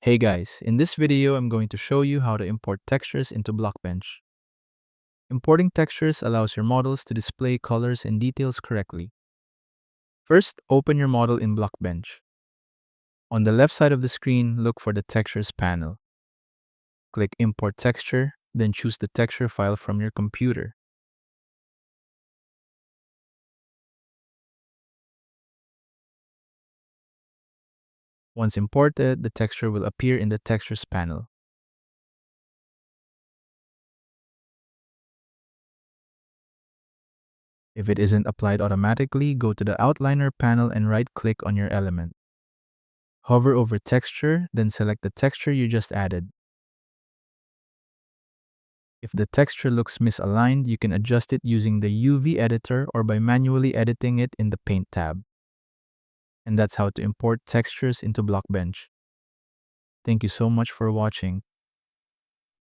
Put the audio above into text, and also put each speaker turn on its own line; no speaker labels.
Hey guys, in this video I'm going to show you how to import textures into Blockbench. Importing textures allows your models to display colors and details correctly. First, open your model in Blockbench. On the left side of the screen, look for the Textures panel. Click Import Texture, then choose the texture file from your computer. Once imported, the texture will appear in the Textures panel. If it isn't applied automatically, go to the Outliner panel and right-click on your element. Hover over Texture, then select the texture you just added. If the texture looks misaligned, you can adjust it using the UV editor or by manually editing it in the Paint tab. And that's how to import textures into Blockbench. Thank you so much for watching.